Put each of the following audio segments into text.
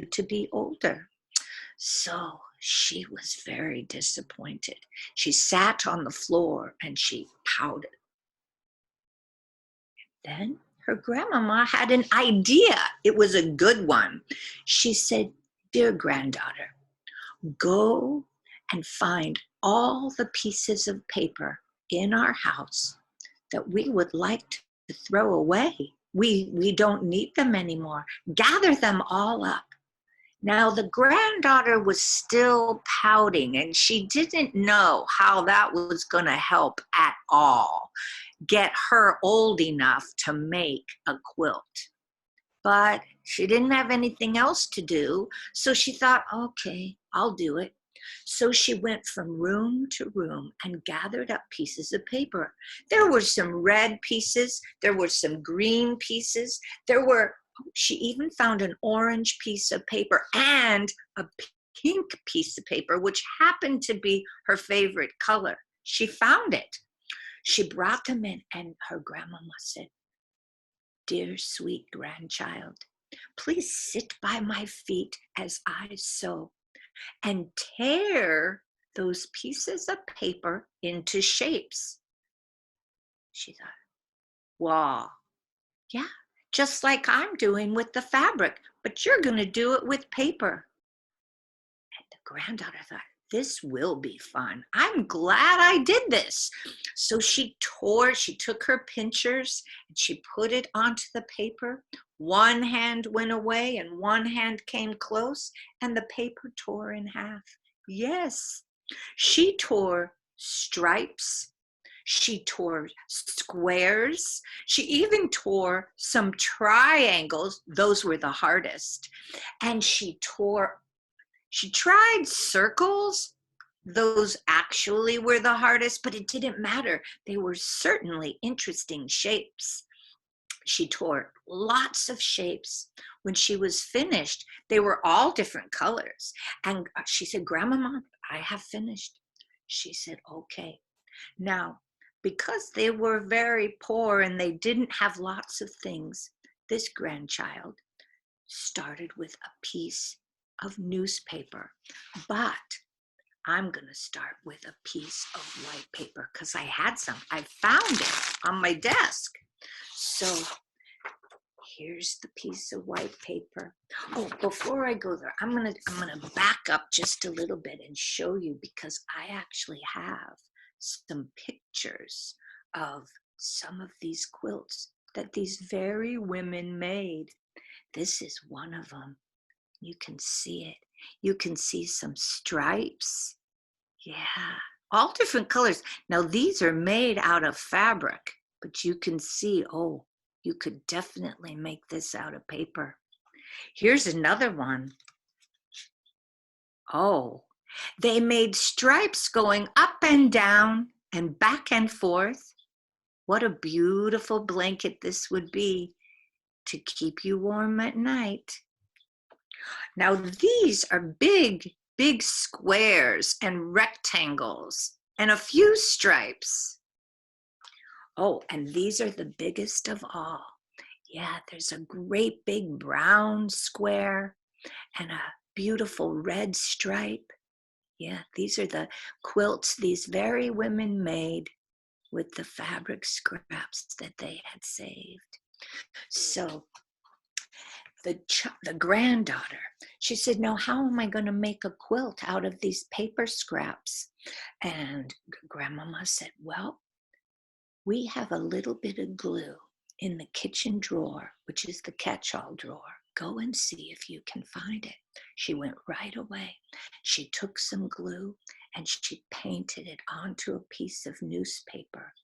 to be older. So she was very disappointed. She sat on the floor and she pouted. Then her grandmama had an idea. It was a good one. She said, "Dear granddaughter, go and find all the pieces of paper in our house that we would like to throw away. We don't need them anymore. Gather them all up." Now, the granddaughter was still pouting, and she didn't know how that was going to help at all get her old enough to make a quilt. But she didn't have anything else to do, so she thought, okay, I'll do it. So she went from room to room and gathered up pieces of paper. There were some red pieces, there were some green pieces, she even found an orange piece of paper and a pink piece of paper, which happened to be her favorite color. She found it. She brought them in, and her grandmama said, "Dear sweet grandchild, please sit by my feet as I sew and tear those pieces of paper into shapes." She thought, wow, yeah, just like I'm doing with the fabric, but you're going to do it with paper. And the granddaughter thought, this will be fun. I'm glad I did this. So she took her pinchers and she put it onto the paper. One hand went away and one hand came close, and the paper tore in half. Yes, she tore stripes. She tore squares. She even tore some triangles. Those were the hardest. And she tried circles. Those actually were the hardest, but it didn't matter. They were certainly interesting shapes. She tore lots of shapes. When she was finished, they were all different colors. And she said, "Grandmama, I have finished." She said, "Okay." Now, because they were very poor and they didn't have lots of things, this grandchild started with a piece of newspaper. But I'm going to start with a piece of white paper because I had some. I found it on my desk. So here's the piece of white paper. Oh, before I go there, I'm gonna back up just a little bit and show you, because I actually have some pictures of some of these quilts that these very women made. This is one of them. You can see it. You can see some stripes. Yeah, all different colors. Now these are made out of fabric, but you can see, oh, you could definitely make this out of paper. Here's another one. Oh, they made stripes going up and down and back and forth. What a beautiful blanket this would be to keep you warm at night. Now these are big, big squares and rectangles and a few stripes. Oh, and these are the biggest of all. Yeah, there's a great big brown square and a beautiful red stripe. Yeah, these are the quilts these very women made with the fabric scraps that they had saved. So the granddaughter, she said, "Now, how am I going to make a quilt out of these paper scraps?" And grandmama said, "Well, we have a little bit of glue in the kitchen drawer, which is the catch-all drawer. Go and see if you can find it." She went right away. She took some glue and she painted it onto a piece of newspaper.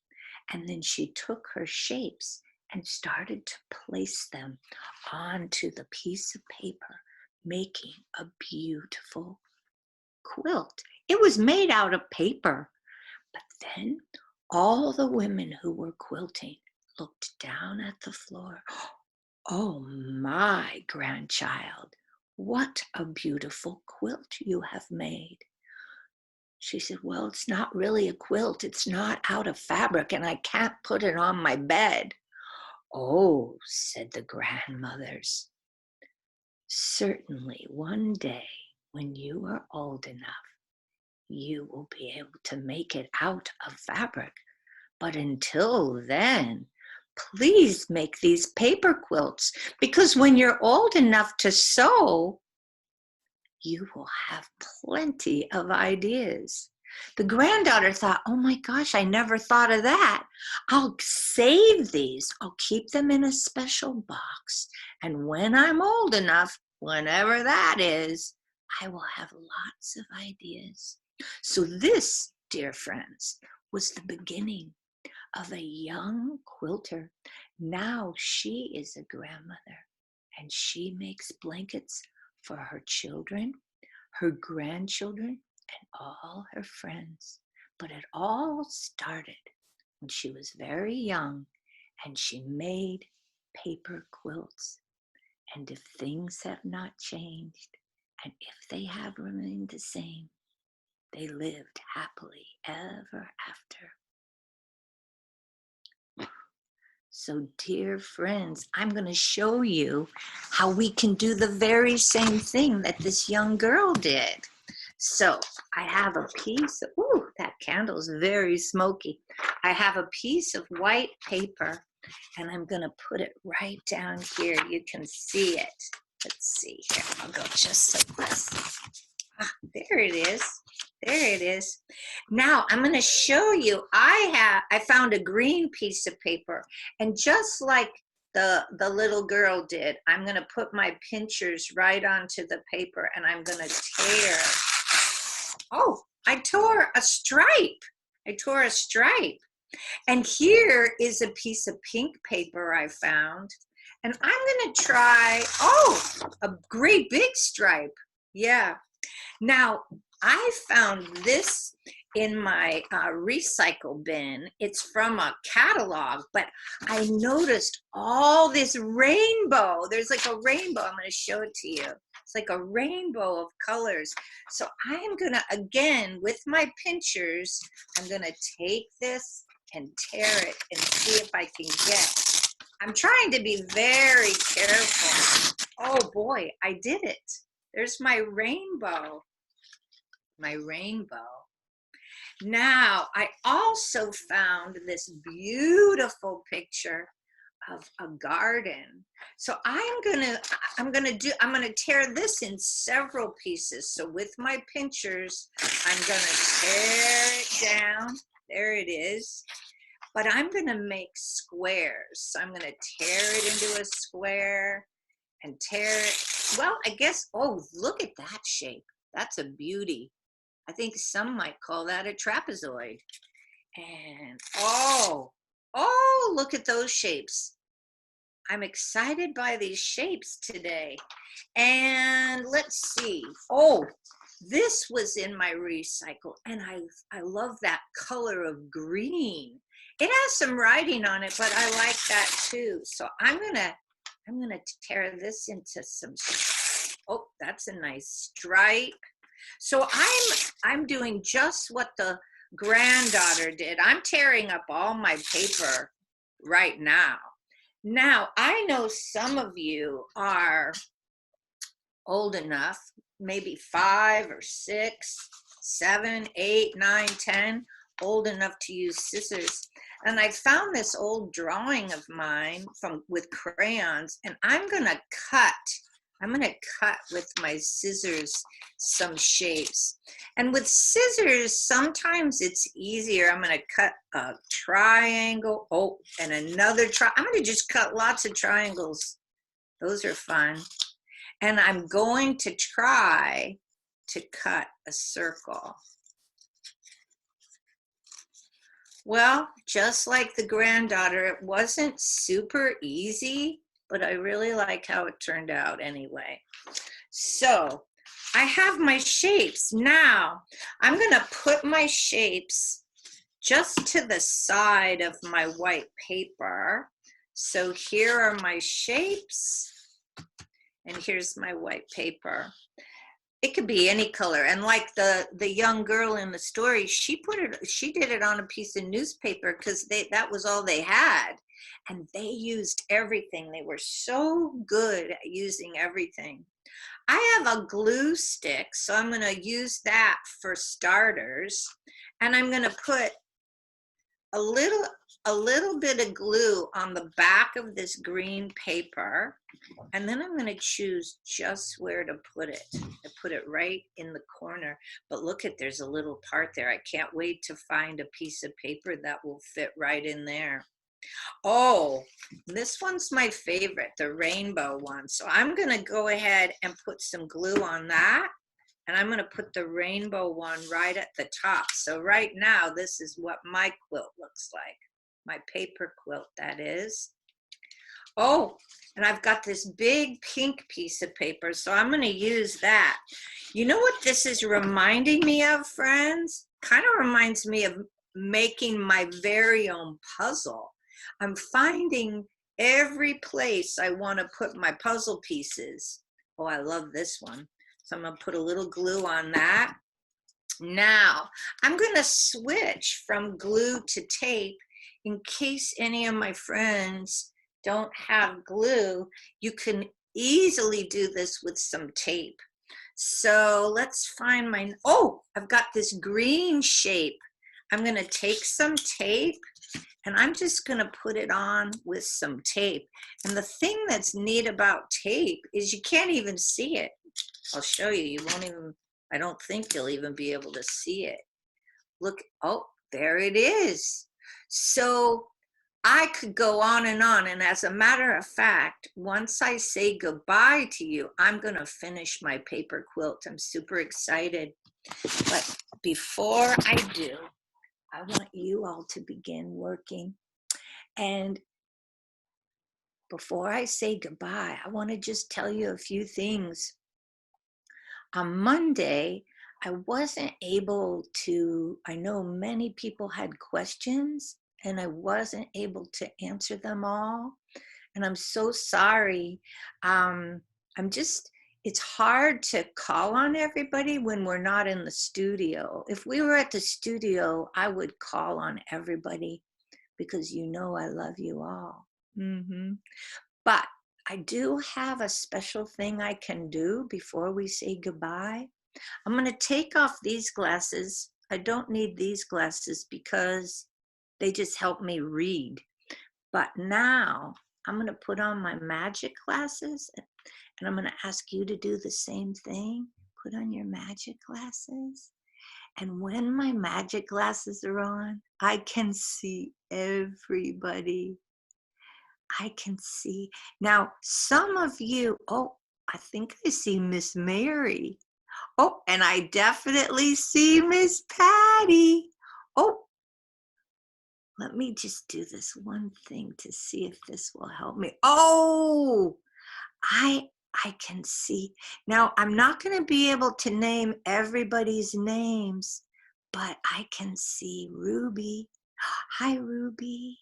And then she took her shapes and started to place them onto the piece of paper, making a beautiful quilt. It was made out of paper. But then all the women who were quilting looked down at the floor. "Oh my, grandchild, what a beautiful quilt you have made." She said, "Well, it's not really a quilt. It's not out of fabric, and I can't put it on my bed." "Oh," said the grandmothers, Certainly one day when you are old enough, you will be able to make it out of fabric. But until then, please make these paper quilts, because when you're old enough to sew, you will have plenty of ideas. The granddaughter thought, oh my gosh, I never thought of that. I'll save these. I'll keep them in a special box. And when I'm old enough, whenever that is, I will have lots of ideas. So this, dear friends, was the beginning of a young quilter. Now she is a grandmother, and she makes blankets for her children, her grandchildren, and all her friends. But it all started when she was very young and she made paper quilts. And if things have not changed, and if they have remained the same, they lived happily ever after. So, dear friends, I'm going to show you how we can do the very same thing that this young girl did. So, I have a piece of, ooh, that candle is very smoky. I have a piece of white paper, and I'm going to put it right down here. You can see it. Let's see here. I'll go just like this. Ah, there it is. There it is. Now I'm going to show you. I found a green piece of paper, and just like the little girl did, I'm going to put my pinchers right onto the paper, and I'm going to tear. Oh, I tore a stripe. I tore a stripe. And here is a piece of pink paper I found, and I'm going to try. Oh, a great big stripe. Yeah. Now, I found this in my recycle bin. It's from a catalog, but I noticed all this rainbow. There's like a rainbow. I'm going to show it to you. It's like a rainbow of colors. So I am going to, again, with my pinchers, I'm going to take this and tear it and see if I can get. I'm trying to be very careful. Oh boy, I did it. There's my rainbow. My rainbow. Now, I also found this beautiful picture of a garden. So I'm gonna tear this in several pieces. So with my pinchers, I'm gonna tear it down. There it is. But I'm gonna make squares. So I'm gonna tear it into a square and tear it. Well, I guess, oh, look at that shape. That's a beauty. I think some might call that a trapezoid. And oh, look at those shapes. I'm excited by these shapes today. And let's see. Oh, this was in my recycle, and I love that color of green. It has some writing on it, but I like that too. So I'm gonna tear this into some. Oh, that's a nice stripe. So I'm doing just what the granddaughter did. I'm tearing up all my paper right now. Now, I know some of you are old enough, maybe 5 or 6, 7, 8, 9, 10, old enough to use scissors. And I found this old drawing of mine with crayons, and I'm gonna cut with my scissors some shapes. And with scissors, sometimes it's easier. I'm gonna cut a triangle, oh, and another I'm gonna just cut lots of triangles. Those are fun. And I'm going to try to cut a circle. Well, just like the granddaughter, it wasn't super easy, but I really like how it turned out anyway. So I have my shapes. Now I'm gonna put my shapes just to the side of my white paper. So here are my shapes, and here's my white paper. It could be any color. And like the young girl in the story, she did it on a piece of newspaper because that was all they had. And they used everything. They were so good at using everything. I have a glue stick, so I'm going to use that for starters. And I'm going to put a little bit of glue on the back of this green paper, and then I'm going to choose just where to put it. I put it right in the corner, but look at, there's a little part there. I can't wait to find a piece of paper that will fit right in there. Oh, this one's my favorite, the rainbow one. So I'm going to go ahead and put some glue on that. And I'm going to put the rainbow one right at the top. So right now, this is what my quilt looks like. My paper quilt, that is. Oh, and I've got this big pink piece of paper, so I'm going to use that. You know what this is reminding me of, friends? Kind of reminds me of making my very own puzzle. I'm finding every place I want to put my puzzle pieces. Oh, I love this one. So I'm going to put a little glue on that. Now, I'm going to switch from glue to tape in case any of my friends don't have glue. You can easily do this with some tape. So let's find my, oh, I've got this green shape. I'm going to take some tape and I'm just going to put it on with some tape. And the thing that's neat about tape is you can't even see it. I'll show you. You won't even, I don't think you'll even be able to see it. Look, oh, there it is. So I could go on. And as a matter of fact, once I say goodbye to you, I'm going to finish my paper quilt. I'm super excited. But before I do, I want you all to begin working. And before I say goodbye, I want to just tell you a few things. On Monday, I wasn't able to, I know many people had questions and I wasn't able to answer them all. And I'm so sorry. It's hard to call on everybody when we're not in the studio. If we were at the studio, I would call on everybody because you know I love you all. But I do have a special thing I can do before we say goodbye. I'm going to take off these glasses. I don't need these glasses because they just help me read. But now I'm going to put on my magic glasses and I'm going to ask you to do the same thing. Put on your magic glasses. And when my magic glasses are on, I can see everybody. I can see. Now, some of you, oh, I think I see Miss Mary. Oh, and I definitely see Miss Patty. Oh, let me just do this one thing to see if this will help me. Oh, I can see. Now, I'm not going to be able to name everybody's names, but I can see Ruby. Hi, Ruby.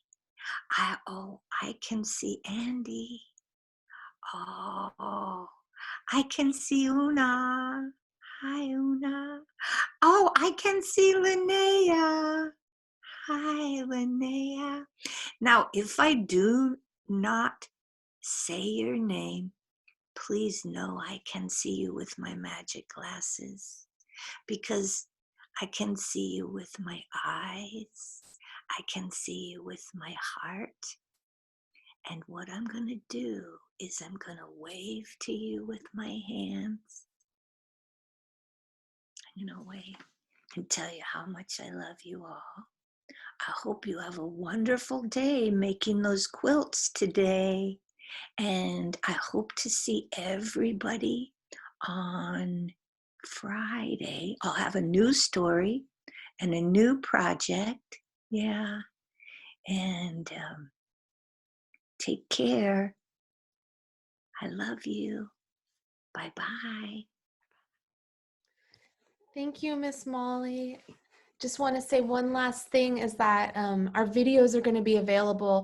I can see Andy. Oh, I can see Una. Hi, Una. Oh, I can see Linnea. Hi, Linnea. Now, if I do not say your name, please know I can see you with my magic glasses because I can see you with my eyes. I can see you with my heart. And what I'm going to do is I'm going to wave to you with my hands. I'm going to wave and tell you how much I love you all. I hope you have a wonderful day making those quilts today. And I hope to see everybody on Friday. I'll have a new story and a new project. Yeah. And take care. I love you. Bye-bye. Thank you, Miss Molly. Just want to say one last thing is that our videos are going to be available